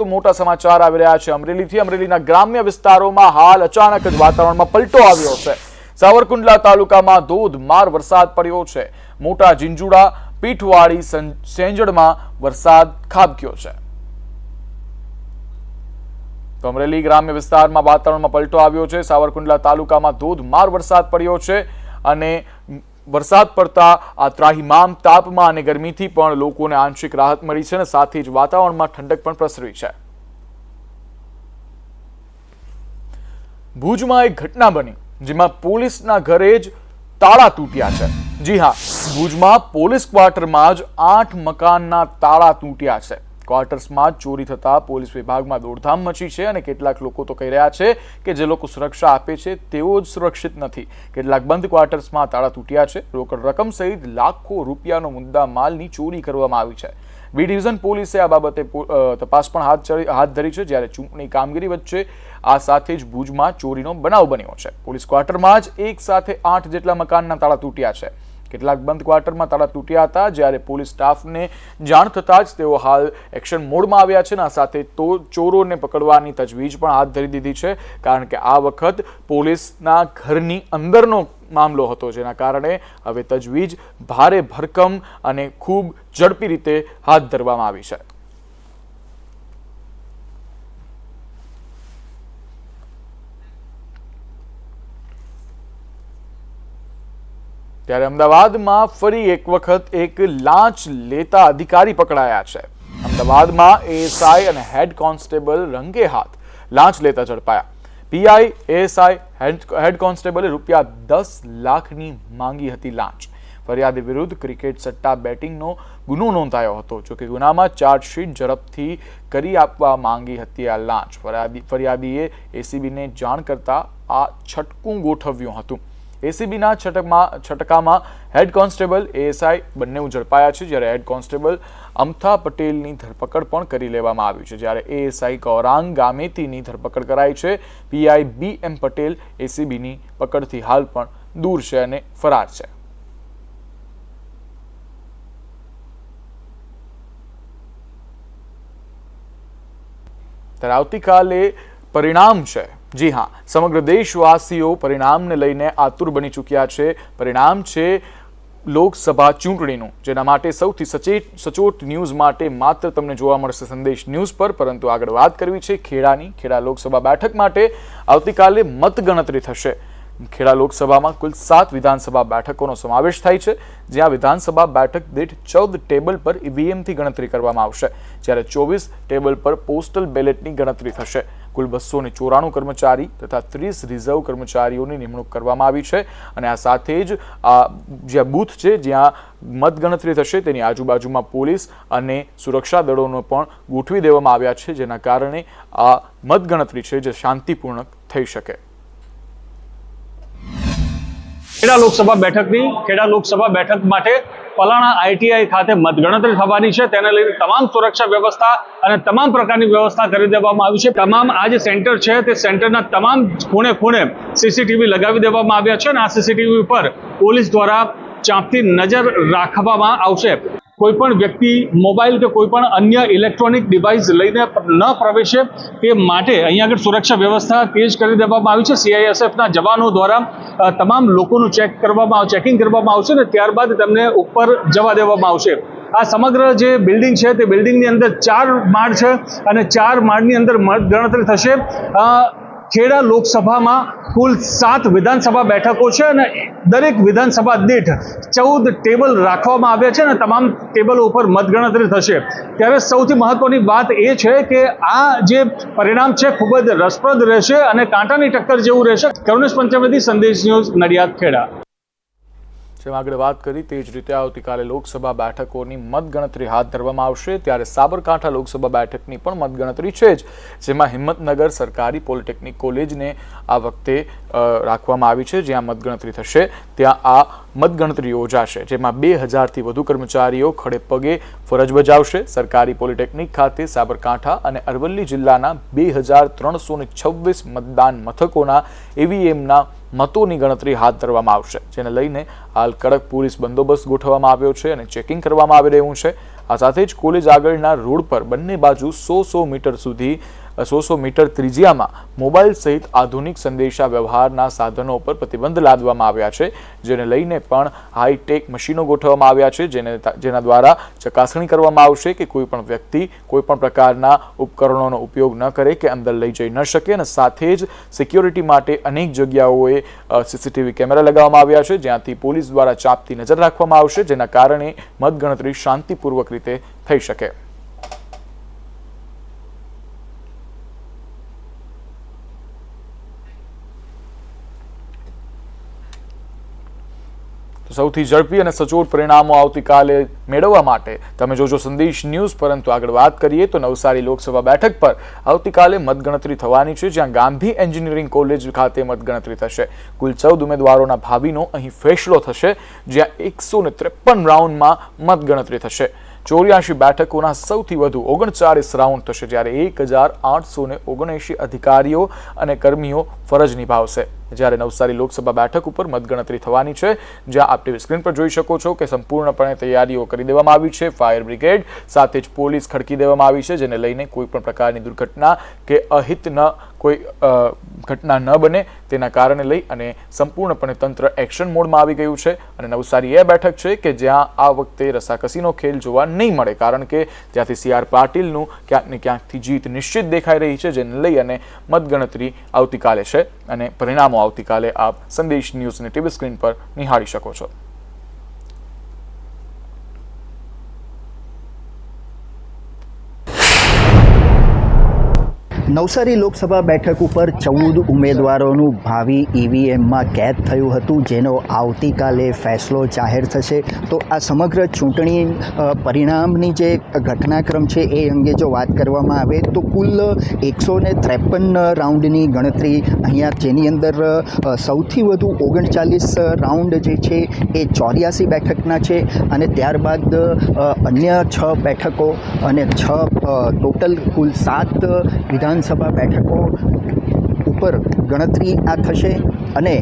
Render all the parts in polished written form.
તો મોટા સમાચાર આવી રહ્યા છે અમરેલીથી। અમરેલીના ગ્રામ્ય વિસ્તારોમાં હાલ અચાનક જ વાતાવરણમાં પલટો આવ્યો છે। સાવરકુંડલા તાલુકામાં ધોધમાર વરસાદ પડ્યો છે। મોટા ઝીંઝુડા પીઠવાડી સેંજડમાં વરસાદ ખાબક્યો છે। તો અમરેલી ગ્રામ્ય વિસ્તારમાં વાતાવરણમાં પલટો આવ્યો છે। સાવરકુંડલા તાલુકામાં ધોધમાર વરસાદ પડ્યો છે અને વરસાદ પડતા આ ત્રાહિમામ તાપમાં અને ગરમીથી પણ લોકોને આંશિક રાહત મળી છે અને સાથે જ વાતાવરણમાં ઠંડક પણ પ્રસરી છે। ભુજમાં એક ઘટના બની જેમાં પોલીસના ઘરે જ તાળા તૂટ્યા છે। જી હા, ભુજમાં પોલીસ ક્વાર્ટરમાં જ 8 મકાનના તાળા તૂટ્યા છે। ક્વાર્ટર્સમાં ચોરી થતા પોલીસ વિભાગમાં દોડધામ મચી છે અને કેટલાક લોકો તો કહી રહ્યા છે કે જે લોકો સુરક્ષા આપે છે તેઓ જ સુરક્ષિત નથી। કેટલાક બંધ ક્વાર્ટર્સમાં તાળા તૂટ્યા છે। રોકડ રકમ સહિત લાખો રૂપિયાનો મુદ્દા માલની ચોરી કરવામાં આવી છે। બી ડિવિઝન પોલીસે આ બાબતે તપાસ પણ હાથ ધરી છે। જ્યારે ચૂંટણી કામગીરી વચ્ચે આ સાથે જ ભુજમાં ચોરીનો બનાવ બન્યો છે। પોલીસ ક્વાર્ટરમાં જ એક સાથે 8 જેટલા મકાનના તાળા તૂટ્યા છે। કેટલાક બંધ ક્વાર્ટરમાં તાળા તૂટ્યા હતા। જ્યારે પોલીસ સ્ટાફને જાણ થતાં જ તેઓ હાલ એક્શન મોડમાં આવ્યા છે અને આ સાથે ચોરોને પકડવાની તજવીજ પણ હાથ ધરી દીધી છે। કારણ કે આ વખત પોલીસના ઘરની અંદરનો મામલો હતો, જેના કારણે હવે તજવીજ ભારે ભરકમ અને ખૂબ ઝડપી રીતે હાથ ધરવામાં આવી છે। ત્યારે અમદાવાદમાં ફરી એક વખત એક લાંચ લેતા અધિકારી પકડાયા છે। અમદાવાદમાં એએસઆઈ અને હેડ કોન્સ્ટેબલ રંગે હાથ લાંચ લેતા ઝડપાયા। પીઆઈ એએસઆઈ હેડ કોન્સ્ટેબલે ₹10 લાખની માંગી હતી લાંચ। ફરિયાદી વિરુદ્ધ ક્રિકેટ સટ્ટા બેટિંગનો ગુનો નોંધાયો હતો। જોકે ગુનામાં ચાર્જશીટ ઝડપથી કરી આપવા માંગી હતી આ લાંચ। ફરિયાદીએ એસીબીને જાણ કરતા આ છટકું ગોઠવ્યું હતું। એસીબીના છટકામાં હેડ કોન્સ્ટેબલ એએસઆઈ બંને ઝડપાયા છે। જ્યારે હેડ કોન્સ્ટેબલ અમથા પટેલની ધરપકડ પણ કરી લેવામાં આવી છે। જ્યારે એએસઆઈ ગૌરાંગ ગામેતીની ધરપકડ કરાઈ છે। પીઆઈ બીએમ પટેલ એસીબીની પકડથી હાલ પણ દૂર છે અને ફરાર છે। ત્યારે આવતીકાલે પરિણામ છે। જી હા, સમગ્ર દેશવાસીઓ પરિણામને લઈને આતુર બની ચૂક્યા છે। પરિણામ છે લોકસભા ચૂંટણીનું, જેના માટે સૌથી સચોટ ન્યૂઝ માટે માત્ર તમને જોવા મળશે સંદેશ ન્યૂઝ પર। પરંતુ આગળ વાત કરવી છે ખેડાની। ખેડા લોકસભા બેઠક માટે આવતીકાલે મતગણતરી થશે। ખેડા લોકસભામાં કુલ 7 વિધાનસભા બેઠકોનો સમાવેશ થાય છે, જ્યાં વિધાનસભા બેઠક દીઠ 14 ટેબલ પર ઈવીએમથી ગણતરી કરવામાં આવશે। જ્યારે 24 ટેબલ પર પોસ્ટલ બેલેટની ગણતરી થશે। કુલ 294 કર્મચારી તથા 30 રિઝર્વ કર્મચારીઓની નિમણૂક કરવામાં આવી છે અને આ સાથે જ જ્યાં બૂથ છે જ્યાં મતગણતરી થશે તેની આજુબાજુમાં પોલીસ અને સુરક્ષા દળોને પણ ગોઠવી દેવામાં આવ્યા છે, જેના કારણે આ મતગણતરી છે જે શાંતિપૂર્ણ થઈ શકે। ખેડા લોકસભા બેઠક માટે પલાણા આઈટીઆઈ ખાતે મતગણતરી થવાની છે। તેને લઈને તમામ સુરક્ષા વ્યવસ્થા અને તમામ પ્રકારની વ્યવસ્થા કરી દેવામાં આવી છે। તમામ આ જે સેન્ટર છે તે સેન્ટરના તમામ ખૂણે સીસીટીવી લગાવી દેવામાં આવ્યા છે અને આ સીસીટીવી પર પોલીસ દ્વારા ચાંપતી નજર રાખવામાં આવશે। કોઈ પણ વ્યક્તિ મોબાઈલ કે કોઈ પણ અન્ય ઇલેક્ટ્રોનિક ડિવાઇસ લઈને ન પ્રવેશે તે માટે અહીંયા આગળ સુરક્ષા વ્યવસ્થા તેજ કરી દેવામાં આવી છે। સીઆઈએસએફના જવાનો દ્વારા તમામ લોકોનું ચેકિંગ કરવામાં આવશે અને ત્યારબાદ તેમને ઉપર જવા દેવામાં આવશે। આ સમગ્ર જે બિલ્ડિંગ છે તે બિલ્ડિંગની અંદર 4 માળ છે અને 4 માળની અંદર મતગણતરી થશે। ખેડા લોકસભામાં કુલ 7 વિધાનસભા બેઠકો છે અને દરેક વિધાનસભા દીઠ 14 ટેબલ રાખવામાં આવ્યા છે અને તમામ ટેબલો ઉપર મતગણતરી થશે। ત્યારે સૌથી મહત્વની વાત એ છે કે આ જે પરિણામ છે ખૂબ જ રસપ્રદ રહેશે અને કાંટાની ટક્કર જેવું રહેશે। કરુણેશ પંચમેથી સંદેશ ન્યૂઝ, નડિયાદ, ખેડા। જેમ આગળ વાત કરી તે જ રીતે આવતીકાલે લોકસભા બેઠકોની મતગણતરી હાથ ધરવામાં આવશે। ત્યારે સાબરકાંઠા લોકસભા બેઠકની પણ મતગણતરી છે જ, જેમાં હિંમતનગર સરકારી પોલિટેકનિક કોલેજને આ વખતે રાખવામાં આવી છે, જ્યાં મતગણતરી થશે ત્યાં આ મતગણતરી યોજાશે। જેમાં 2000થી વધુ કર્મચારીઓ ખડે પગે ફરજ બજાવશે। સરકારી પોલિટેકનિક ખાતે સાબરકાંઠા અને અરવલ્લી જિલ્લાના 2326 મતદાન મથકોના ઈવીએમના મતોની ગણતરી હાથ ધરવામાં આવશે, જેને લઈને હાલ કડક પોલીસ બંદોબસ્ત ગોઠવવામાં આવ્યો છે અને ચેકિંગ કરવામાં આવી રહ્યું છે। આ સાથે જ કોલેજ આગળના રોડ પર બંને બાજુ 100 મીટર સુધી 100 મીટર ત્રિજ્યામાં મોબાઈલ સહિત આધુનિક સંદેશા વ્યવહારના સાધનો પર પ્રતિબંધ લાદવામાં આવ્યા છે, જેને લઈને પણ હાઈટેક મશીનો ગોઠવવામાં આવ્યા છે, જેના દ્વારા ચકાસણી કરવામાં આવશે કે કોઈ પણ વ્યક્તિ કોઈ પણ પ્રકારના ઉપકરણોનો ઉપયોગ ન કરે કે અંદર લઈ જઈ ન શકે. અને સાથે જ સિક્યોરિટી માટે અનેક જગ્યાઓએ સીસીટીવી કેમેરા લગાવવામાં આવ્યા છે, જ્યાંથી પોલીસ દ્વારા ચાંપતી નજર રાખવામાં આવશે, જેના કારણે મતગણતરી શાંતિપૂર્વક રીતે થઈ શકે. સૌથી ઝડપી અને સચોટ પરિણામો આવતીકાલે મેળવવા માટે તમે જોજો સંદેશ ન્યૂઝ. પરંતુ આગળ વાત કરીએ તો નવસારી લોકસભા બેઠક પર આવતીકાલે મતગણતરી થવાની છે, જ્યાં ગાંધી એન્જિનિયરિંગ કોલેજ ખાતે મતગણતરી થશે. કુલ 14 ઉમેદવારોના ભાવિનો અહીં ફેસલો થશે, જ્યાં 153 રાઉન્ડમાં મતગણતરી થશે. 84 બેઠકોના સૌથી વધુ 39 રાઉન્ડ થશે, જ્યારે 1879 અધિકારીઓ અને કર્મીઓ ફરજ નિભાવશે. જ્યારે નવસારી લોકસભા બેઠક ઉપર મતગણતરી થવાની છે, જ્યાં આપ ટીવી સ્ક્રીન પર જોઈ શકો છો કે સંપૂર્ણપણે તૈયારીઓ કરી દેવામાં આવી છે. ફાયર બ્રિગેડ સાથે જ પોલીસ ખડકી દેવામાં આવી છે, જેને લઈને કોઈ પણ પ્રકારની દુર્ઘટના કે અહિત કોઈ ઘટના ન બને તેના કારણે લઈ અને સંપૂર્ણપણે તંત્ર એક્શન મોડમાં આવી ગયું છે. અને નવસારી એ બેઠક છે કે જ્યાં આ વખતે રસાકસીનો ખેલ જોવા નહીં મળે, કારણ કે ત્યાંથી CR પાટીલનું ક્યાંક ને ક્યાંકથી જીત નિશ્ચિત દેખાઈ રહી છે, જેને લઈ અને મતગણતરી આવતીકાલે છે અને પરિણામો આવતીકાલે આપ સંદેશ ન્યૂઝની ટીવી સ્ક્રીન પર નિહાળી શકો છો. નવસારી લોકસભા બેઠક ઉપર 14 ઉમેદવારોનું ભાવિ EVMમાં કેદ થયું હતું, જેનો આવતીકાલે ફેસલો જાહેર થશે. તો આ સમગ્ર ચૂંટણી પરિણામની જે ઘટનાક્રમ છે એ અંગે જો વાત કરવામાં આવે તો કુલ 153 રાઉન્ડની ગણતરી અહીંયા, જેની અંદર સૌથી વધુ 39 રાઉન્ડ જે છે એ 84 બેઠકના છે, અને ત્યારબાદ અન્ય 6 બેઠકો અને 6 ટોટલ કુલ 7 વિધાનસભા બેઠકો ઉપર ગણતરી આ થશે. અને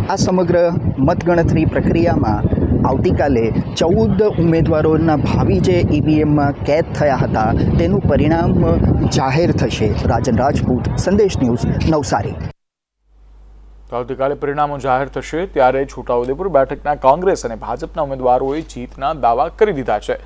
આ સમગ્ર મતગણતરી પ્રક્રિયામાં આવતીકાલે 14 ઉમેદવારોના ભાવિ જે EVMમાં કેદ થયા હતા તેનું પરિણામ જાહેર થશે. રાજન રાજપૂત, સંદેશ ન્યૂઝ, નવસારી. આવતીકાલે પરિણામો જાહેર થશે ત્યારે છોટાઉદેપુર બેઠકના કોંગ્રેસ અને ભાજપના ઉમેદવારોએ જીતના દાવા કરી દીધા છે.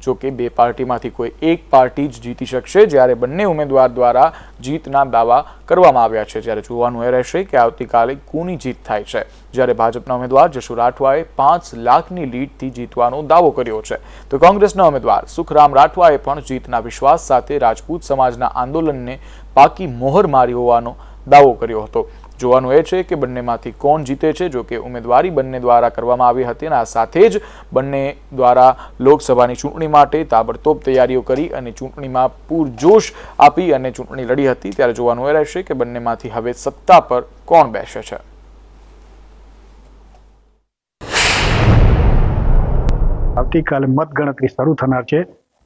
જો કે બે પાર્ટીમાંથી કોઈ એક પાર્ટી જ જીતી શકશે, જ્યારે બંને ઉમેદવાર દ્વારા જીતના દાવા કરવામાં આવ્યા છે. જ્યારે જોવાનું એ રહેશે કે આવતીકાલે કોની જીત થાય છે. જ્યારે ભાજપના ઉમેદવાર જશુ રાઠવાએ 5 લાખની લીડથી જીતવાનો દાવો કર્યો છે, તો કોંગ્રેસના ઉમેદવાર સુખરામ રાઠવાએ પણ જીતના વિશ્વાસ સાથે રાજપૂત સમાજના આંદોલનને પાકી મોહર મારી હોવાનો દાવો કર્યો હતો. જોવાનું એ છે કે બંનેમાંથી કોણ જીતે છે. જો કે ઉમેદવારી બંને દ્વારા કરવામાં આવી હતી અને આ સાથે જ બંને દ્વારા લોકસભાની ચૂંટણી માટે તાબડતોબ તૈયારીઓ કરી અને ચૂંટણીમાં પૂરજોશ આપી અને ચૂંટણી લડી હતી. ત્યારે જોવાનું એ રહેશે કે બંનેમાંથી હવે સત્તા પર કોણ બેસે છે. આવતીકાલે મતગણતરી શરૂ થનાર છે.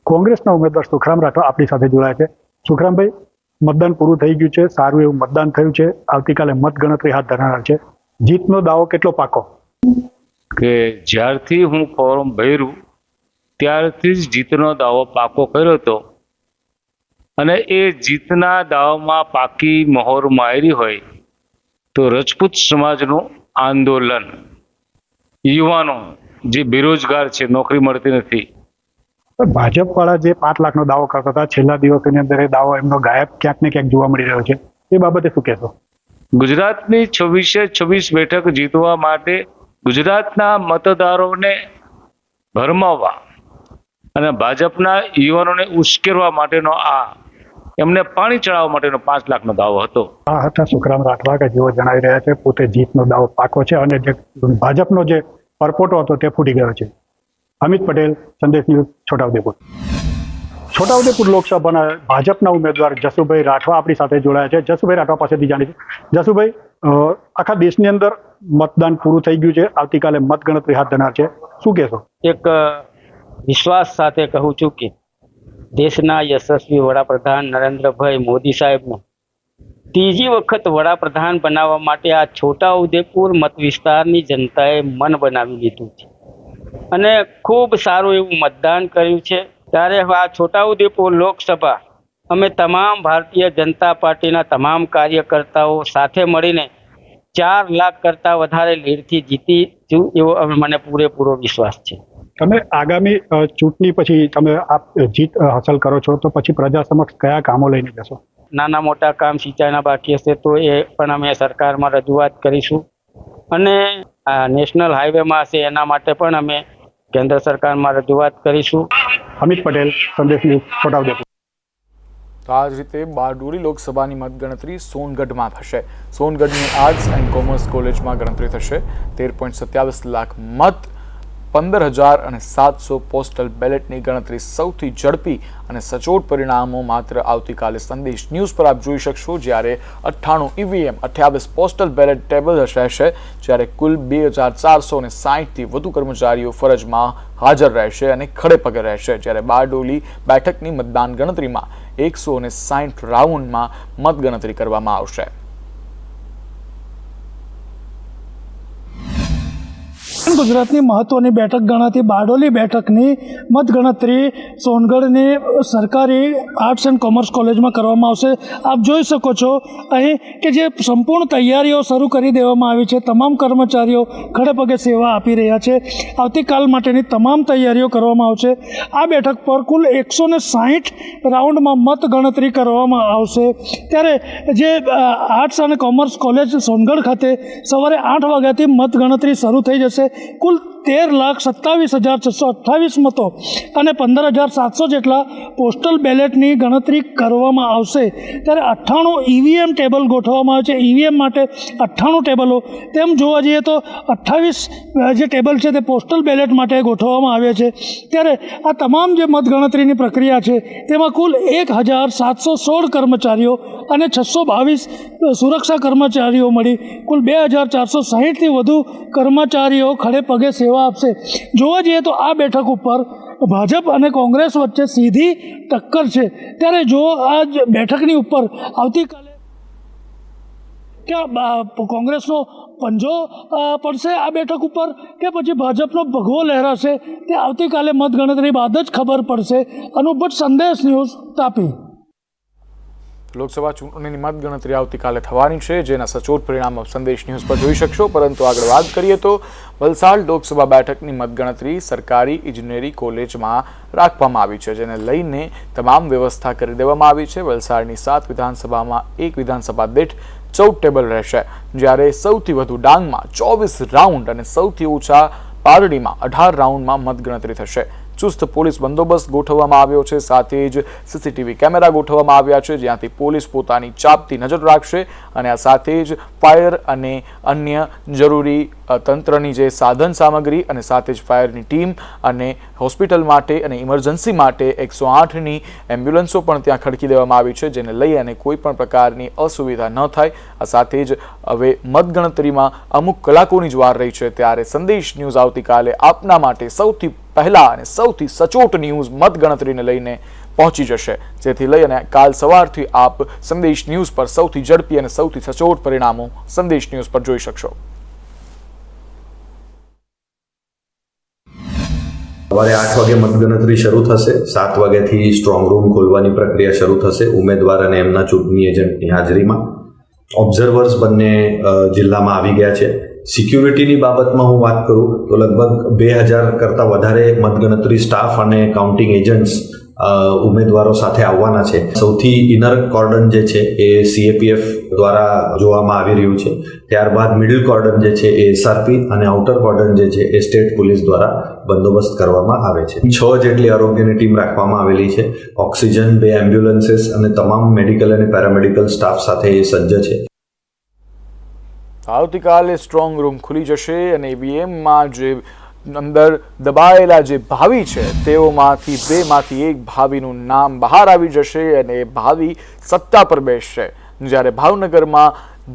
કોંગ્રેસના ઉમેદવાર સુખરામ રાઠવા આપણી સાથે જોડાયા છે. સુખરામભાઈ, મતદાન પૂરું થઈ ગયું છે, સારું એવું મતદાન થયું છે, આવતીકાલે મતગણતરી હાથ ધરનાર છે. જીતનો દાવો કેટલો પાકો? કે જ્યારથી હું ફોર્મ ભર્યું ત્યારથી જ જીતનો દાવો પાકો કર્યો હતો, અને એ જીતના દાવામાં પાકી મહોર મારી હોય તો રજપૂત સમાજનું આંદોલન, યુવાનો જે બેરોજગાર છે, નોકરી મળતી નથી, ભાજપ વાળા જે 5 લાખનો દાવો કરતા હતા, છેલ્લા દિવસોની અંદર એ દાવો એમનો ગાયબ ક્યાંક ને ક્યાંક જોવા મળી રહ્યો છે. એ બાબતે શું કહેશો? ગુજરાતની 26 બેઠક જીતવા માટે ગુજરાતના મતદારોને ભરમાવવા અને ભાજપના યુવાનોને ઉશ્કેરવા માટેનો આ એમને પાણી ચડાવવા માટેનો 5 લાખનો દાવો હતો. આ હતા સુખરામ રાઠવા કે જેઓ જણાવી રહ્યા છે પોતે જીતનો દાવો પાકો છે, અને જે ભાજપનો જે પરપોટો હતો તે ફૂટી ગયો છે. અમિત પટેલ, સંદેશ ન્યૂઝ, છોટાઉદેપુર. છોટાઉદેપુર લોકસભાના ભાજપના ઉમેદવાર જશુભાઈ રાઠવા આપણી સાથે જોડાયા છે. જશુભાઈ રાઠવા પાસેથી જાણીશું. જશુભાઈ, આખા દેશની અંદર મતદાન પૂરું થઈ ગયું છે, આવતીકાલે મતગણતરી હાથ ધરનાર છે, શું કહેશો? એક વિશ્વાસ સાથે કહું છું કે દેશના યશસ્વી વડાપ્રધાન નરેન્દ્રભાઈ મોદી સાહેબને ત્રીજી વખત વડાપ્રધાન બનાવવા માટે આ છોટાઉદેપુર મત વિસ્તારની જનતાએ મન બનાવી લીધું છે અને ખૂબ સારું એવું મતદાન કર્યું છે. ત્યારે આ છોટાઉદેપુર લોકસભા અમે તમામ ભારતીય જનતા પાર્ટીના તમામ કાર્યકર્તાઓ સાથે મળીને 4 લાખ કરતાં વધારે લીડથી જીતીશું એવો મને પૂરેપૂરો વિશ્વાસ છે. તમે આગામી ચૂંટણી પછી તમે આપ જીત હાંસલ કરો છો તો પછી પ્રજા સમક્ષ કયા કામો લઈને જશો? નાના મોટા કામ સિંચાઈના બાકી હશે તો એ પણ અમે સરકારમાં રજૂઆત કરીશું, અને નેશનલ હાઈવેમાં હશે એના માટે પણ અમે કેન્દ્ર સરકારમાં રજૂઆત કરીશું. અમિત પટેલ, સંદેશ ન્યૂઝ, છોટાઉદેપુર. તો આ જ રીતે બારડોલી લોકસભાની મતગણતરી સોનગઢમાં થશે. સોનગઢની આર્ટ્સ એન્ડ કોમર્સ કોલેજમાં ગણતરી થશે. 13.27 લાખ મત, 15,700 પોસ્ટલ બેલેટની ગણતરી. સૌથી ઝડપી અને સચોટ પરિણામો માત્ર આવતીકાલે સંદેશ ન્યૂઝ પર આપ જોઈ શકશો, જ્યારે 98 ઈવીએમ, 28 પોસ્ટલ બેલેટ ટેબલ રહેશે, જ્યારે કુલ 2,460થી વધુ કર્મચારીઓ ફરજમાં હાજર રહેશે અને ખડે પગે રહેશે. જ્યારે બારડોલી બેઠકની મતદાન ગણતરીમાં 160 રાઉન્ડમાં મતગણતરી કરવામાં આવશે. ગુજરાતની મહત્વની બેઠક ગણાતી બારડોલી બેઠકની મતગણતરી સોનગઢની સરકારી આર્ટ્સ એન્ડ કોમર્સ કોલેજમાં કરવામાં આવશે. આપ જોઈ શકો છો અહીં કે જે સંપૂર્ણ તૈયારીઓ શરૂ કરી દેવામાં આવી છે. તમામ કર્મચારીઓ ખડે પગે સેવા આપી રહ્યા છે. આવતીકાલ માટેની તમામ તૈયારીઓ કરવામાં આવશે. આ બેઠક પર કુલ 160 રાઉન્ડમાં મતગણતરી કરવામાં આવશે. ત્યારે જે આર્ટ્સ અને કોમર્સ કોલેજ સોનગઢ ખાતે સવારે 8 વાગ્યાથી મતગણતરી શરૂ થઈ જશે. કુલ 13,27,628 મતો અને 15,700 જેટલા પોસ્ટલ બેલેટની ગણતરી કરવામાં આવશે. ત્યારે 98 ઈવીએમ ટેબલ ગોઠવવામાં આવે છે. ઈવીએમ માટે 98 ટેબલો, તેમ જોવા જઈએ તો 28 જે ટેબલ છે તે પોસ્ટલ બેલેટ માટે ગોઠવવામાં આવ્યા છે. ત્યારે આ તમામ જે મતગણતરીની પ્રક્રિયા છે તેમાં કુલ 1,716 કર્મચારીઓ અને 622 સુરક્ષા કર્મચારીઓ મળી કુલ 2,460થી વધુ કર્મચારીઓ ખડે પગે સેવા આપશે. જોવા જઈએ તો આ બેઠક ઉપર ભાજપ અને કોંગ્રેસ વચ્ચે સીધી ટક્કર છે. ત્યારે જો આ બેઠકની ઉપર આવતીકાલે કે કોંગ્રેસનો પંજો પડશે આ બેઠક ઉપર કે પછી ભાજપનો ભગવો લહેરાશે તે આવતીકાલે મતગણતરી બાદ જ ખબર પડશે. અનુપ ભટ્ટ, સંદેશ ન્યૂઝ, તાપી. લોકસભા ચૂંટણીની મતગણતરી આવતીકાલે થવાની છે, જેના સચોટ પરિણામ સંદેશ ન્યૂઝ પર જોઈ શકશો. પરંતુ આગળ વાત કરીએ તો વલસાડ લોકસભા બેઠકની મતગણતરી સરકારી ઇજનેરી કોલેજમાં રાખવામાં આવી છે, જેને લઈને તમામ વ્યવસ્થા કરી દેવામાં આવી છે. વલસાડની 7 વિધાનસભામાં 1 વિધાનસભા દીઠ 14 ટેબલ રહેશે, જ્યારે સૌથી વધુ ડાંગમાં 24 રાઉન્ડ અને સૌથી ઓછા પારડીમાં 18 રાઉન્ડમાં મતગણતરી થશે. ચુસ્ત પોલીસ બંદોબસ્ત ગોઠવવામાં આવ્યો છે. સાથે જ સીસીટીવી કેમેરા ગોઠવવામાં આવ્યા છે, જ્યાંથી પોલીસ પોતાની ચાપતી નજર રાખશે. અને આ સાથે જ ફાયર અને અન્ય જરૂરી તંત્રની જે સાધન સામગ્રી અને સાથે જ ફાયરની ટીમ અને હોસ્પિટલ માટે અને ઇમરજન્સી માટે 108ની એમ્બ્યુલન્સો પણ ત્યાં ખડકી દેવામાં આવી છે, જેને લઈ અને કોઈ પણ પ્રકારની અસુવિધા ન થાય. આ સાથે જ હવે મતગણતરીમાં અમુક કલાકોની જ વાર રહી છે, ત્યારે સંદેશ ન્યૂઝ આવતીકાલે આપના માટે સૌથી પહેલા અને સૌથી સચોટ ન્યૂઝ મતગણતરીને લઈને પહોંચી જશે, જેથી લઈ અને કાલ સવારથી આપ સંદેશ ન્યૂઝ પર સૌથી ઝડપી અને સૌથી સચોટ પરિણામો સંદેશ ન્યૂઝ પર જોઈ શકશો. સવારે 8 વાગે મતગણતરી શરૂ થશે. 7 વાગ્યાથી સ્ટ્રોંગ રૂમ ખોલવાની પ્રક્રિયા શરૂ થશે ઉમેદવાર અને એમના ચૂંટણી એજન્ટની હાજરીમાં. ઓબ્ઝર્વર્સ બંને જિલ્લામાં આવી ગયા છે. સિક્યુરિટીની બાબતમાં હું વાત કરું તો લગભગ 2,000 કરતાં વધારે મતગણતરી સ્ટાફ અને કાઉન્ટિંગ એજન્ટ્સ ઉમેદવારો સાથે આવવાના છે. સૌથી ઇનર કોર્ડન જે છે એ CAPF દ્વારા જોવામાં આવી રહ્યું છે. ત્યારબાદ મિડલ કોર્ડન જે છે એ SRP અને આઉટર કોર્ડન જે છે એ સ્ટેટ પોલીસ દ્વારા બંદોબસ્ત કરવામાં આવે છે. 6 જેટલી આરોગ્યની ટીમ રાખવામાં આવેલી છે. ઓક્સિજન, 2 એમ્બ્યુલન્સીસ અને તમામ મેડિકલ અને પેરામેડિકલ સ્ટાફ સાથે એ સજ્જ છે. આવતીકાલે સ્ટ્રોંગ રૂમ ખુલી જશે અને ઈવીએમમાં જે અંદર દબાયેલા જે ભાવિ છે તેઓમાંથી 2માંથી 1 ભાવિનું નામ બહાર આવી જશે અને એ ભાવિ સત્તા પર બેસશે. જ્યારે ભાવનગરમાં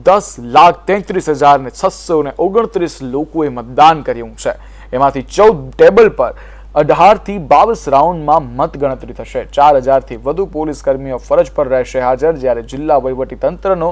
10,33,629 લોકોએ મતદાન કર્યું છે. એમાંથી 14 ટેબલ પર 18થી 22 રાઉન્ડમાં મતગણતરી થશે. 4000થી વધુ પોલીસ કર્મીઓ ફરજ પર રહેશે હાજર, જ્યારે જિલ્લા વહીવટી તંત્રનો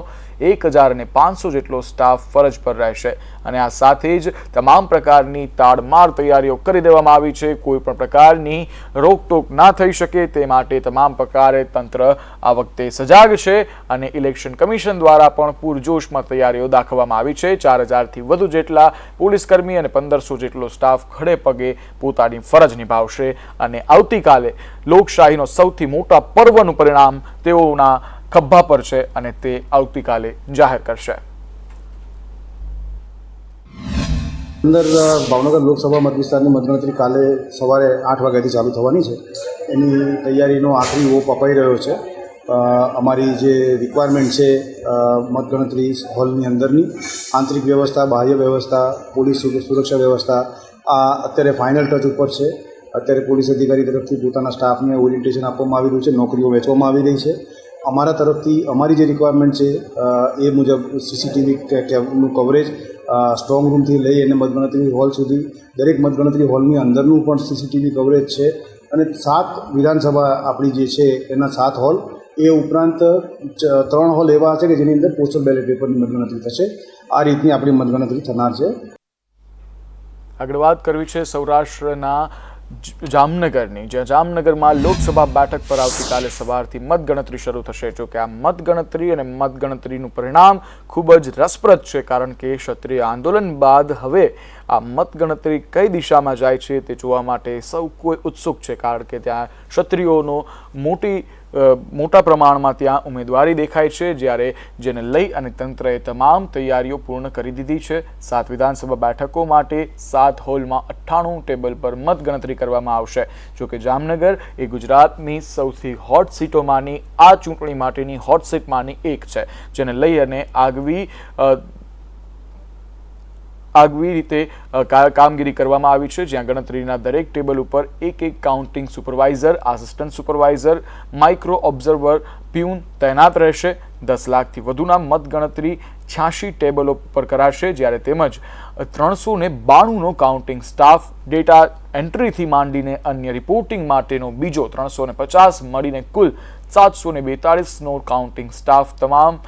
1500 જેટલો સ્ટાફ ફરજ પર રહેશે. અને આ સાથે જ તમામ પ્રકારની તાડમાર તૈયારીઓ કરી દેવામાં આવી છે. કોઈ પણ પ્રકારની રોકટોક ના થઈ શકે તે માટે તમામ પ્રકારે તંત્ર આ વખતે સજાગ છે અને ઇલેક્શન કમિશન દ્વારા પણ પૂરજોશમાં તૈયારીઓ દાખવવામાં આવી છે. 4000થી વધુ જેટલા પોલીસ કર્મી અને 1500 જેટલો સ્ટાફ ખડે પગે પોતાની ફરજ નિભાવશે અને આવતીકાલે લોકશાહીનો સૌથી મોટા પર્વનું પરિણામ તેઓના ખભા પર છે અને તે આવતીકાલે જાહેર કરશે. ભાવનગર લોકસભા મત વિસ્તારની મતગણતરી કાલે સવારે 8 વાગ્યાથી ચાલુ થવાની છે. એની તૈયારીનો આખરી ઓપ અપાઈ રહ્યો છે. અમારી જે રિક્વાયરમેન્ટ છે મતગણતરી હોલની અંદરની આંતરિક વ્યવસ્થા, બાહ્ય વ્યવસ્થા, પોલીસ સુરક્ષા વ્યવસ્થા આ અત્યારે ફાઇનલ ટચ ઉપર છે. અત્યારે પોલીસ અધિકારી તરફથી પોતાના સ્ટાફને ઓરિએન્ટેશન આપવામાં આવી રહ્યું છે, નોકરીઓ વહેંચવામાં આવી રહી છે. અમારા તરફથી અમારી જે રિક્વાયરમેન્ટ છે એ મુજબ સીસીટીવીનું કવરેજ સ્ટ્રોંગ રૂમથી લઈ અને મતગણતરી હોલ સુધી દરેક મતગણતરી હોલની અંદરનું પણ સીસીટીવી કવરેજ છે. અને 7 વિધાનસભા આપણી જે છે એના 7 હોલ, એ ઉપરાંત 3 હોલ એવા હશે કે જેની અંદર પોસ્ટલ બેલેટ પેપરની મતગણતરી થશે. આ રીતની આપણી મતગણતરી થનાર છે. આગળ વાત કરવી છે સૌરાષ્ટ્રના જામનગરની, જ્યાં જામનગરમાં લોકસભા બેઠક પર આવતીકાલે સવારથી મતગણતરી શરૂ થશે. જો કે આ મતગણતરી અને મતગણતરીનું પરિણામ ખૂબ જ રસપ્રદ છે, કારણ કે ક્ષત્રિય આંદોલન બાદ હવે આ મતગણતરી કઈ દિશામાં જાય છે તે જોવા માટે સૌ કોઈ ઉત્સુક છે, કારણ કે ત્યાં ક્ષત્રિયોનો મોટા પ્રમાણમાં ત્યાં ઉમેદવારી દેખાય છે, જ્યારે જેને લઈ અને તંત્રએ તમામ તૈયારીઓ પૂર્ણ કરી દીધી છે. 7 વિધાનસભા બેઠકો માટે 7 હોલમાં 98 ટેબલ પર મતગણતરી કરવામાં આવશે. જો કે જામનગર એ ગુજરાતની સૌથી હોટ સીટોમાંની આ ચૂંટણી માટેની હોટ સીટમાંની એક છે, જેને લઈ અને આગવી રીતે કામગીરી કરવામાં આવી છે, જ્યાં ગણતરીના દરેક ટેબલ ઉપર એક counting supervisor, assistant supervisor, micro observer, peon તૈનાત રહેશે. 10 લાખથી વધુના મતગણતરી 86 ટેબલો પર કરાશે, જ્યારે તેમજ 392નો કાઉન્ટિંગ સ્ટાફ ડેટા એન્ટ્રીથી માંડીને અન્ય રિપોર્ટિંગ માટેનો બીજો 350 મળીને કુલ 742નો કાઉન્ટિંગ સ્ટાફ તમામ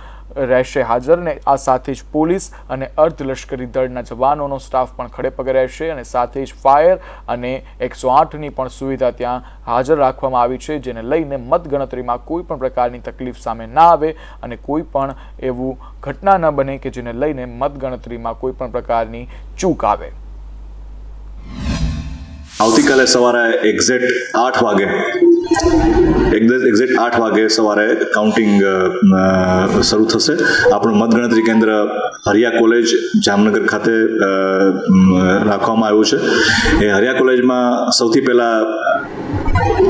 રહેશે હાજર. ને આ સાથે જ પોલીસ અને અર્ધલશ્કરી દળના જવાનોનો સ્ટાફ પણ ખડે પગે રહેશે અને સાથે જ ફાયર અને 108ની પણ સુવિધા ત્યાં હાજર રાખવામાં આવી છે, જેને લઈને મતગણતરીમાં કોઈ પણ પ્રકારની તકલીફ સામે ના આવે અને કોઈ પણ એવું ઘટના ન બને કે જેને લઈને મતગણતરીમાં કોઈ પણ પ્રકારની ચૂક આવે. આવતીકાલે સવારે એક્ઝેક્ટ 8 વાગે સવારે કાઉન્ટિંગ શરૂ થશે. આપણું મતગણતરી કેન્દ્ર હરિયા કોલેજ જામનગર ખાતે રાખવામાં આવ્યું છે. એ હરિયા કોલેજમાં સૌથી પહેલા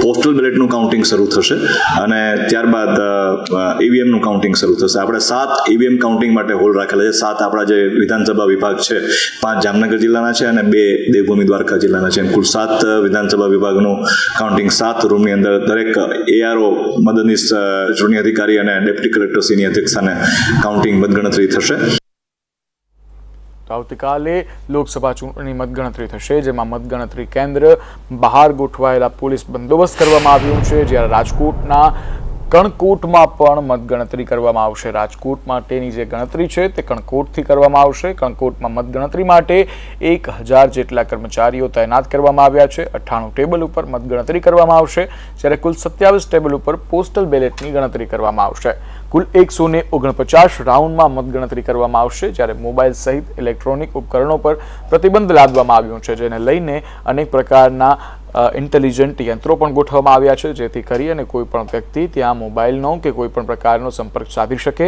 પોસ્ટલ બેલેટનું કાઉન્ટિંગ શરૂ થશે અને ત્યારબાદ ઈવીએમનું કાઉન્ટિંગ શરૂ થશે. આપણે 7 ઈવીએમ કાઉન્ટિંગ માટે હોલ રાખેલા છે. 7 આપણા જે વિધાનસભા વિભાગ છે, 5 જામનગર જિલ્લાના છે અને 2 દેવભૂમિ દ્વારકા જિલ્લાના છે. કુલ 7 વિધાનસભા વિભાગનું કાઉન્ટિંગ 7 રૂમની અંદર દરેક એઆરઓ, મદદનીશ ચૂંટણી અધિકારી અને ડેપ્યુટી કલેક્ટરશ્રીની અધ્યક્ષતાને કાઉન્ટિંગ મતગણતરી થશે. આવતીકાલે લોકસભા ચૂંટણી મતગણતરી થશે, જેમાં મતગણતરી કેન્દ્ર બહાર ગોઠવાયેલા પોલીસ બંદોબસ્ત કરવામાં આવ્યું છે, જ્યારે રાજકોટના કણકોટમાં પણ મતગણતરી કરવામાં આવશે. રાજકોટ માટેની જે ગણતરી છે તે કણકોટથી કરવામાં આવશે. કણકોટમાં મતગણતરી માટે 1000 જેટલા કર્મચારીઓ તૈનાત કરવામાં આવ્યા છે. 98 ટેબલ ઉપર મતગણતરી કરવામાં આવશે, જ્યારે કુલ 27 ટેબલ ઉપર પોસ્ટલ બેલેટની ગણતરી કરવામાં આવશે. કુલ 149 રાઉન્ડમાં મતગણતરી કરવામાં આવશે, જ્યારે મોબાઈલ સહિત ઇલેક્ટ્રોનિક ઉપકરણો પર પ્રતિબંધ લાદવામાં આવ્યો છે, જેને લઈને અનેક પ્રકારના ઇન્ટેલિજન્ટ યંત્રો પણ ગોઠવવામાં આવ્યા છે, જેથી કરી અને કોઈ પણ વ્યક્તિ ત્યાં મોબાઈલનો કે કોઈ પણ પ્રકારનો સંપર્ક સાધી શકે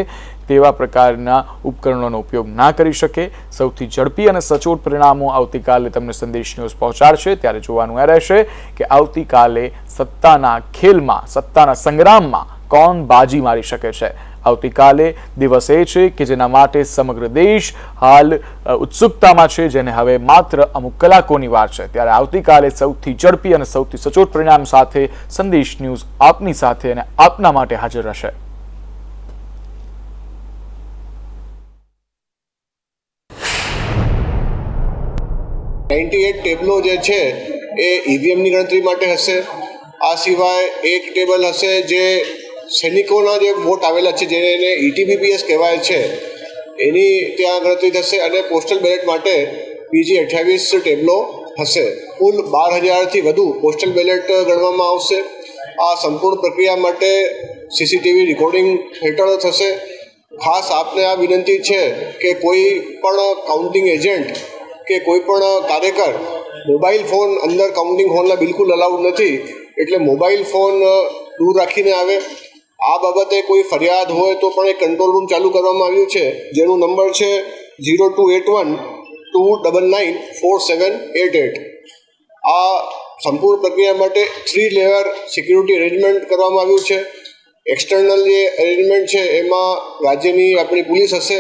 તેવા પ્રકારના ઉપકરણોનો ઉપયોગ ના કરી શકે. સૌથી ઝડપી અને સચોટ પરિણામો આવતીકાલે તમને સંદેશ ન્યૂઝ પહોંચાડશે. ત્યારે જોવાનું એ રહેશે કે આવતીકાલે સત્તાના ખેલમાં, સત્તાના સંગ્રામમાં કોણ બાજી મારી શકે છે. આવતીકાલે દિવસ એ છે કે જેના માટે સમગ્ર દેશ હાલ ઉત્સુકતામાં છે, જેને હવે માત્ર અમુક કલાકોની વાર છે. ત્યારે આવતીકાલે સૌથી ઝડપી અને સૌથી સચોટ પરિણામ સાથે સંદેશ ન્યૂઝ આપની સાથે અને આપના માટે હાજર રહેશે. ટેબલો જે છે એ ઈવીએમની ગણતરી માટે હશે. આ સિવાય એક ટેબલ હશે જે સૈનિકોના જે વોટ આવેલા છે જેને એને ETBPS કહેવાય છે એની ત્યાં ગણતરી થશે. અને પોસ્ટલ બેલેટ માટે બીજી 28 ટેબલો હશે. કુલ 12,000થી વધુ પોસ્ટલ બેલેટ ગણવામાં આવશે. આ સંપૂર્ણ પ્રક્રિયા માટે CCTV રેકોર્ડિંગ હેઠળ થશે. ખાસ આપને આ વિનંતી છે કે કોઈ પણ કાઉન્ટિંગ એજન્ટ કે કોઈ પણ કાર્યકર મોબાઈલ ફોન અંદર કાઉન્ટિંગ હોલના બિલકુલ અલાઉડ નથી, એટલે મોબાઈલ ફોન દૂર રાખીને આવે. આ બાબતે કોઈ ફરિયાદ હોય તો પણ એક કંટ્રોલ રૂમ ચાલુ કરવામાં આવ્યું છે જેનો નંબર છે 0281-299-4788. આ સંપૂર્ણ પ્રક્રિયા માટે 3 લેયર સિક્યુરિટી અરેન્જમેન્ટ કરવામાં આવ્યું છે. એક્સટર્નલ જે અરેન્જમેન્ટ છે એમાં રાજ્યની આપણી પોલીસ હશે.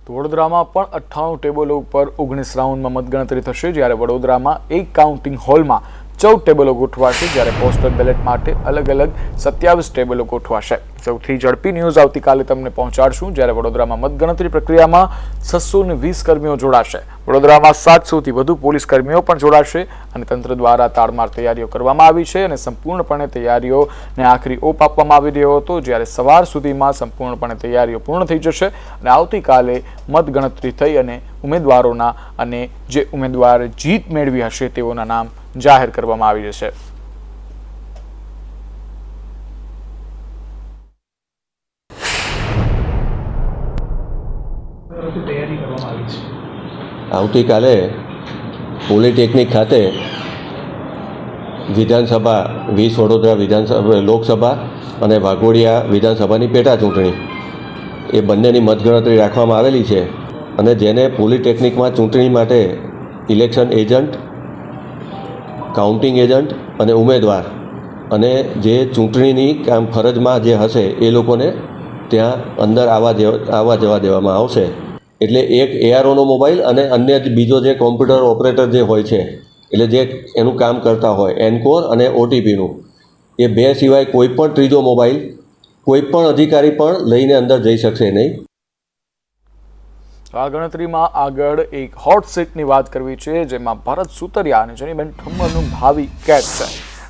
વડોદરામાં પણ 98 ટેબલો ઉપર 19 રાઉન્ડમાં મતગણતરી થશે, જ્યારે વડોદરામાં એક કાઉન્ટિંગ હોલમાં 14 ટેબલો ગોઠવાશે, જ્યારે પોસ્ટલ બેલેટ માટે અલગ અલગ 27 ટેબલો ગોઠવાશે. સૌથી ઝડપી ન્યૂઝ આવતીકાલે તમને પહોંચાડશું, જ્યારે વડોદરામાં મતગણતરી પ્રક્રિયામાં 620 કર્મીઓ જોડાશે. વડોદરામાં 700થી વધુ પોલીસ કર્મીઓ પણ જોડાશે અને તંત્ર દ્વારા તાડમાર તૈયારીઓ કરવામાં આવી છે અને સંપૂર્ણપણે તૈયારીઓને આખરી ઓપ આપવામાં આવી રહ્યો હતો, જ્યારે સવાર સુધીમાં સંપૂર્ણપણે તૈયારીઓ પૂર્ણ થઈ જશે અને આવતીકાલે મતગણતરી થઈ અને ઉમેદવારોના અને જે ઉમેદવાર જીત મેળવી હશે તેઓના નામ જાહેર કરવામાં આવી જશે. આવતીકાલે પોલિટેકનિક ખાતે વિધાનસભા 20 વડોદરા વિધાનસભા લોકસભા અને વાઘોડિયા વિધાનસભાની પેટા ચૂંટણી એ બંનેની મતગણતરી રાખવામાં આવેલી છે. અને જેને પોલિટેકનિકમાં ચૂંટણી માટે ઇલેક્શન એજન્ટ, કાઉન્ટિંગ એજન્ટ અને ઉમેદવાર અને જે ચૂંટણીની કામ ફરજમાં જે હશે એ લોકોને ત્યાં અંદર આવવા જવા દેવામાં આવશે. એટલે એક AROનો મોબાઈલ અને અન્ય બીજો જે કોમ્પ્યુટર ઓપરેટર જે હોય છે, એટલે જે એનું કામ કરતા હોય એનકોર અને OTPનું, એ બે સિવાય કોઈ પણ ત્રીજો મોબાઈલ કોઈ પણ અધિકારી પણ લઈને અંદર જઈ શકશે નહીં. આ ગણતરીમાં આગળ એક હોટ સીટની વાત કરવી છે, જેમાં ભરત સુતરિયા અને જેનીબેન ઠુમ્મરનું ભાવિ કેદ છે.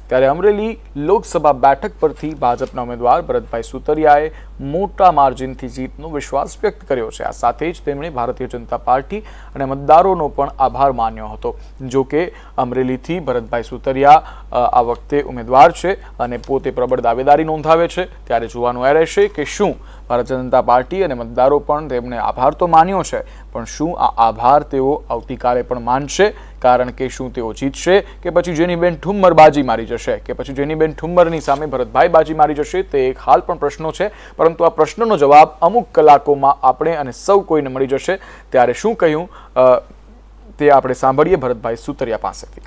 ત્યારે અમરેલી લોકસભા બેઠક પરથી ભાજપના ઉમેદવાર ભરતભાઈ સુતરિયાએ મોટા માર્જિનથી જીતનો વિશ્વાસ વ્યક્ત કર્યો છે. આ સાથે જ તેમણે ભારતીય જનતા પાર્ટી અને મતદારોનો પણ આભાર માન્યો હતો. જો કે અમરેલીથી ભરતભાઈ સુતરિયા આ વખતે ઉમેદવાર છે અને પોતે પ્રબળ દાવેદારી નોંધાવે છે. ત્યારે જોવાનું એ રહેશે કે શું ભારતીય જનતા પાર્ટી અને મતદારો પણ તેમને આભાર તો માન્યો છે, પણ શું આ આભાર તેઓ આવતીકાલે પણ માનશે? કારણ કે શું તેઓ જીતશે કે પછી જેનીબેન ઠુમ્મર બાજી મારી જશે, કે પછી જેનીબેન ઠુમ્મરની સામે ભરતભાઈ બાજી મારી જશે? તે એક હાલ પણ પ્રશ્નો છે, પરંતુ આ પ્રશ્નનો જવાબ અમુક કલાકોમાં આપણે અને સૌ કોઈને મળી જશે. ત્યારે શું કહ્યું તે આપણે સાંભળીએ ભરતભાઈ સુતરિયા પાસેથી.